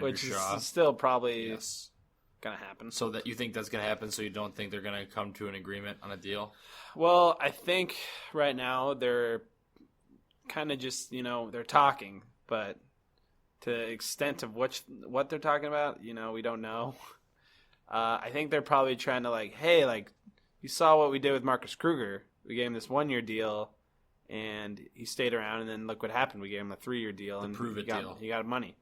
Which is Shaw. still probably Yes. going to happen. So that you think that's going to happen, so you don't think they're going to come to an agreement on a deal? Well, I think right now they're kind of just, they're talking, but to the extent of what they're talking about, we don't know. I think they're probably trying to hey, you saw what we did with Marcus Kruger. We gave him this 1-year deal, and he stayed around, and then look what happened. We gave him a 3-year deal, and he got money.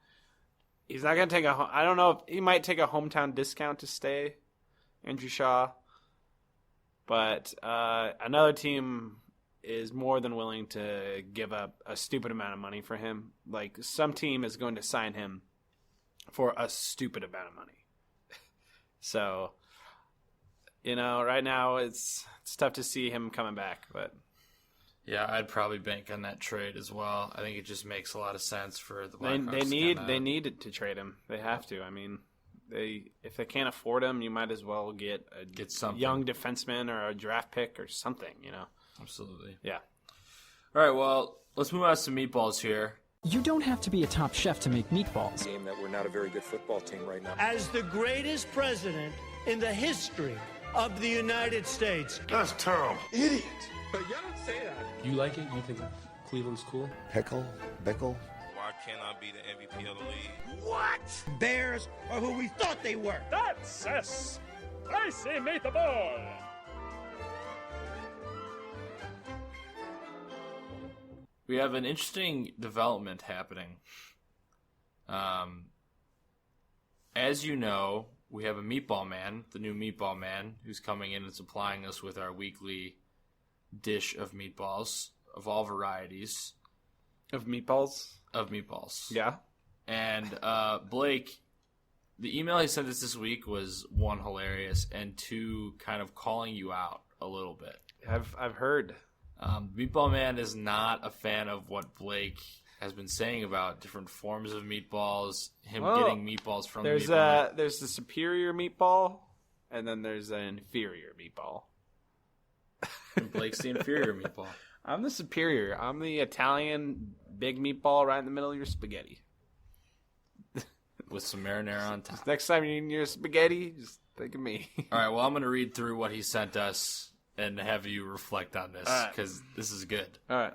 He's not going to take I don't know if he might take a hometown discount to stay, Andrew Shaw. But another team is more than willing to give up a stupid amount of money for him. Some team is going to sign him for a stupid amount of money. So, right now it's tough to see him coming back. But yeah, I'd probably bank on that trade as well. I think it just makes a lot of sense for the Blackhawks. They need to trade him. They have to. I mean, if they can't afford him, you might as well get a young defenseman or a draft pick or something. Absolutely. Yeah. All right. Well, let's move on to some meatballs here. You don't have to be a top chef to make meatballs. Game that we're not a very good football team right now. As the greatest president in the history of the United States. That's terrible. Idiot. But y'all don't say that. You like it? You think Cleveland's cool? Bickle. Why can't I be the MVP of the league? What? Bears are who we thought they were. That's a spicy meatball. We have an interesting development happening. As you know, we have a meatball man, the new meatball man, who's coming in and supplying us with our weekly dish of meatballs of all varieties. Of meatballs? Of meatballs. Yeah. And Blake, the email he sent us this week was 1, hilarious, and 2, kind of calling you out a little bit. I've heard. Meatball Man is not a fan of what Blake has been saying about different forms of meatballs, getting meatballs from the meatball man. There's the superior meatball, and then there's an inferior meatball. And Blake's the inferior meatball. I'm the superior. I'm the Italian big meatball right in the middle of your spaghetti. With some marinara on top. Next time you eat your spaghetti, just think of me. All right, well, I'm going to read through what he sent us and have you reflect on this, because this is good. All right.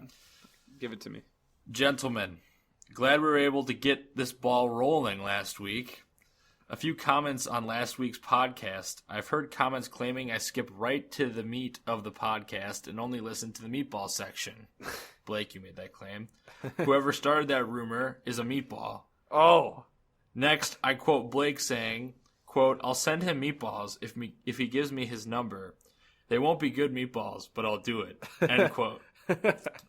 Give it to me. Gentlemen, glad we were able to get this ball rolling last week. A few comments on last week's podcast. I've heard comments claiming I skip right to the meat of the podcast and only listen to the meatball section. Blake, you made that claim. Whoever started that rumor is a meatball. Oh. Next, I quote Blake saying, quote, I'll send him meatballs if he gives me his number. They won't be good meatballs, but I'll do it. End quote.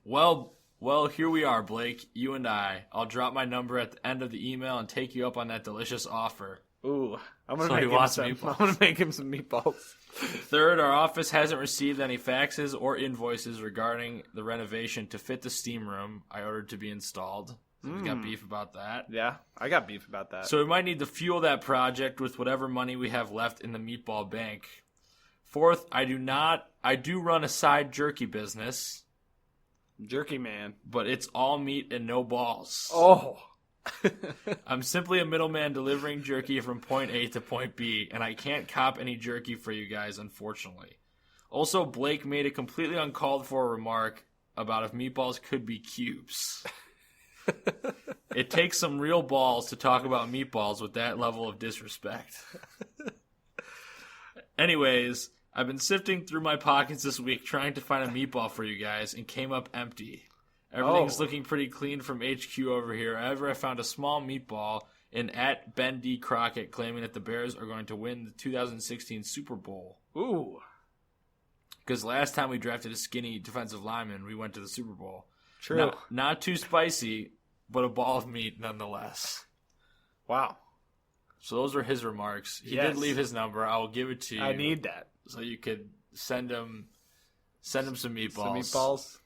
Well, here we are, Blake, you and I. I'll drop my number at the end of the email and take you up on that delicious offer. Ooh, I'm going to make him some meatballs. Third, our office hasn't received any faxes or invoices regarding the renovation to fit the steam room I ordered to be installed. So we got beef about that. Yeah, I got beef about that. So we might need to fuel that project with whatever money we have left in the meatball bank. Fourth, I do run a side jerky business. Jerky man. But it's all meat and no balls. Oh. I'm simply a middleman delivering jerky from point A to point B, and I can't cop any jerky for you guys, unfortunately. Also, Blake made a completely uncalled for remark about if meatballs could be cubes. It takes some real balls to talk about meatballs with that level of disrespect. Anyways, I've been sifting through my pockets this week trying to find a meatball for you guys and came up empty. Everything's looking pretty clean from HQ over here. However, I found a small meatball in at Ben D. Crockett claiming that the Bears are going to win the 2016 Super Bowl. Ooh. Because last time we drafted a skinny defensive lineman, we went to the Super Bowl. True. Not too spicy, but a ball of meat nonetheless. Wow. So those were his remarks. He did leave his number. I will give it to you. I need that. So you could send him some meatballs. Some meatballs.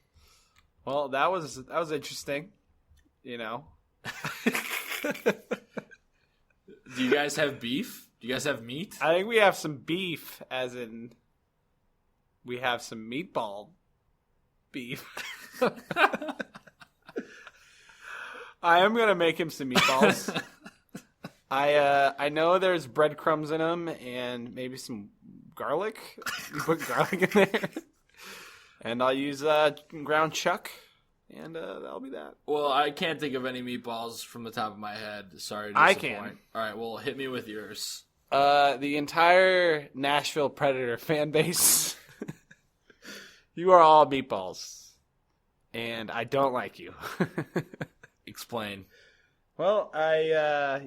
Well, that was interesting. You know. Do you guys have beef? Do you guys have meat? I think we have some beef, as in we have some meatball beef. I am going to make him some meatballs. I know there's breadcrumbs in them and maybe some garlic. You put garlic in there. And I'll use ground chuck, and that'll be that. Well, I can't think of any meatballs from the top of my head. Sorry to I disappoint. can. All right, well, hit me with yours. The entire Nashville Predator fan base, you are all meatballs, and I don't like you. Explain. Well, I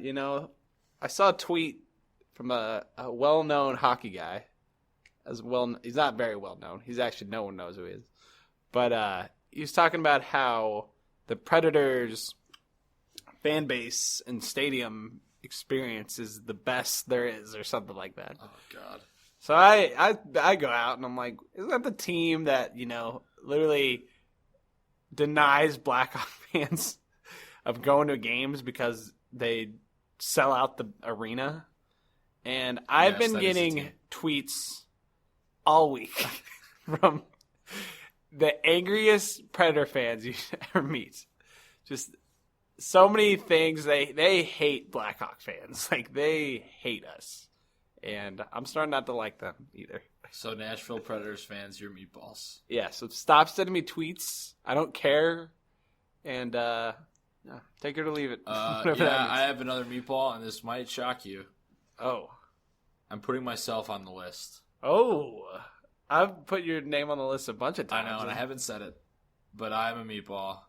saw a tweet from a well-known hockey guy. He's not very well known. He's actually, no one knows who he is. But he was talking about how the Predators fan base and stadium experience is the best there is, or something like that. Oh God. So I go out and I'm like, isn't that the team that, literally denies Blackhawk fans of going to games because they sell out the arena? And I've been getting tweets all week from the angriest Predator fans you ever meet. Just so many things. They hate Blackhawk fans. Like, they hate us. And I'm starting not to like them either. So Nashville Predators fans, you're meatballs. Yeah, so stop sending me tweets. I don't care. And take it or leave it. I have another meatball, and this might shock you. Oh. I'm putting myself on the list. Oh. I've put your name on the list a bunch of times. I know, and I haven't said it, but I'm a meatball.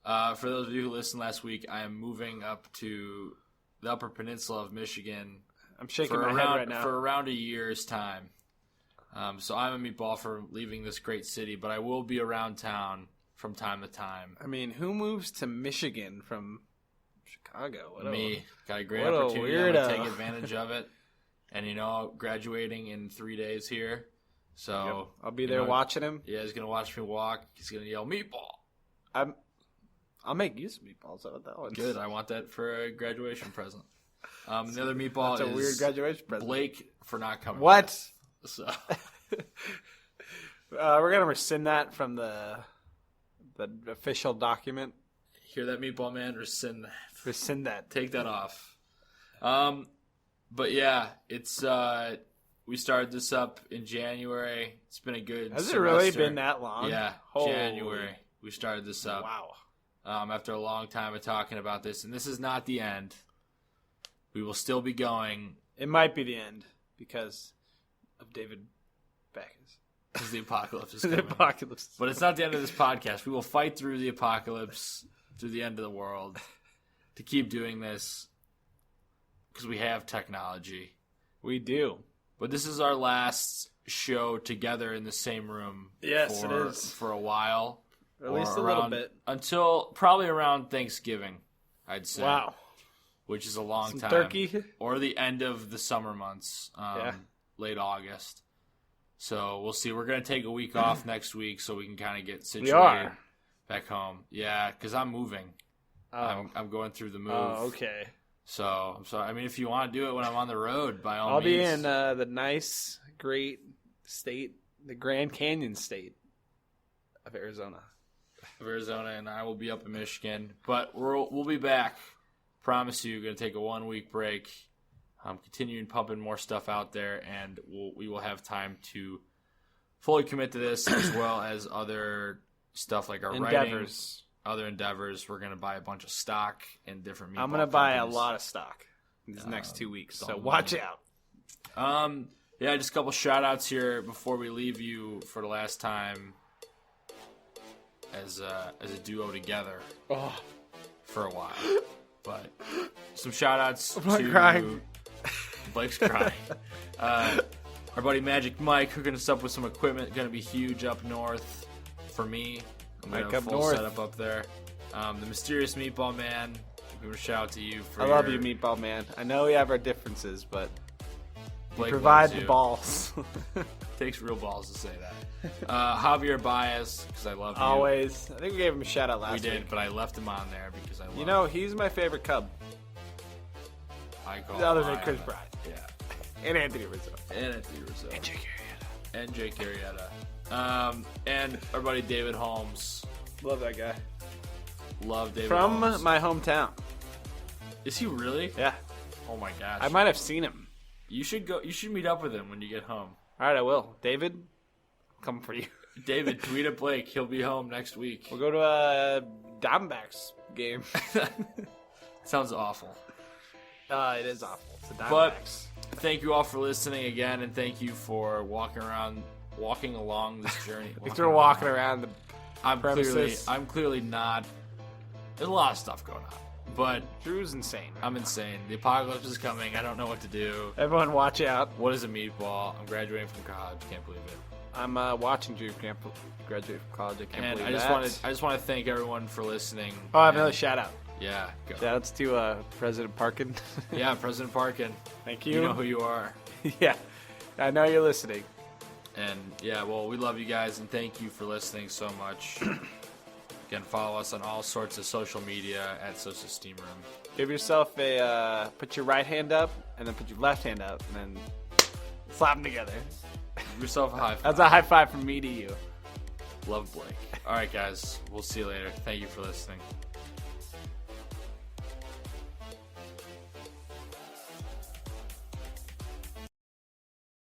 For those of you who listened last week, I am moving up to the Upper Peninsula of Michigan. I'm shaking my head right now. For around a year's time. So I'm a meatball for leaving this great city, but I will be around town from time to time. I mean, who moves to Michigan from Chicago? Me. Got a great what opportunity. A I'm weirdo. going to take advantage of it. And, graduating in 3 days here. So Yep. I'll be there watching him. Yeah, he's going to watch me walk. He's going to yell, meatball. I'll make you some meatballs out of that one. Good. I want that for a graduation present. The other meatball That's is a weird graduation present. Blake for not coming. What? With. So we're going to rescind that from the official document. Hear that, meatball man? Rescind that. Rescind that. Take that off. But yeah, it's we started this up in January. It's been a good Has semester. it really been that long? Yeah, Holy. January. We started this up. Wow. After a long time of talking about this, and this is not the end. We will still be going. It might be the end because of David Backus. Because the apocalypse is The coming. apocalypse. But it's not the end of this podcast. We will fight through the apocalypse, through the end of the world, to keep doing this because we have technology. We do. But this is our last show together in the same room. Yes, it is. For a while. Or at least a little bit. Until probably around Thanksgiving, I'd say. Wow. Which is a long Some time. turkey. Or the end of the summer months. Yeah. Late August. So we'll see. We're going to take a week off next week so we can kind of get situated We are. back home. Yeah, because I'm moving. Oh. I'm going through the move. Oh, okay. So I'm sorry. I mean, if you want to do it when I'm on the road, by all I'll means. be in the nice, great state, the Grand Canyon state of Arizona. And I will be up in Michigan. But we'll be back. Promise you, going to take a 1 week break. I'm continuing pumping more stuff out there, and we will have time to fully commit to this as well as other stuff like our writing, other endeavors. We're going to buy a bunch of stock in different meatball I'm going to buy a companies. lot of stock in these next 2 weeks, so don't watch worry. out. Yeah, just a couple shout outs here before we leave you for the last time as a duo together for a while. But some shout outs to crying. Blake's crying. Our buddy Magic Mike hooking us up with some equipment, going to be huge up north for me. I'm going to have a full setup up there. The Mysterious Meatball Man, give a shout out to you for I love you, Meatball Man. I know we have our differences, but Blake provide loves the you. balls. Takes real balls to say that. Javier Baez, because I love you. Always. I think we gave him a shout out last We did, week. but I left him on there because I love You know, he's my favorite Cub, I call other him than Chris Iona. Bryant. Yeah. And Anthony Rizzo. And Anthony Rizzo. And Jake Arrieta. And our buddy David Holmes. Love that guy. Love David From Holmes. my hometown. Is he really? Yeah. Oh my gosh. I might have seen him. You should go. You should meet up with him when you get home. All right, I will. David, come for you. David, tweet at Blake. He'll be home next week. We'll go to a Diamondbacks game. Sounds awful. It is awful. It's the But Diamondbacks. thank you all for listening again, and thank you for walking along this journey. If you're walking around the I'm premises. clearly not. There's a lot of stuff going on, but Drew's insane. I'm insane. The apocalypse is coming. I don't know what to do. Everyone, watch out. What is a meatball? I'm graduating from college. Can't believe it. I'm watching Drew graduate from college. I can't And believe I just want to thank everyone for listening. Oh, I have And- another shout out. Yeah, go. Shout outs to President Parkin. Yeah, President Parkin. Thank You know who you are. Yeah, I know you're listening. And yeah, well, we love you guys, and thank you for listening so much. Again, follow us on all sorts of social media at sosassteamroom. Give yourself a put your right hand up and then put your left hand up and then slap them together. Give yourself a high five. That's a high five from me to you. Love Blake. All right, guys. We'll see you later. Thank you for listening.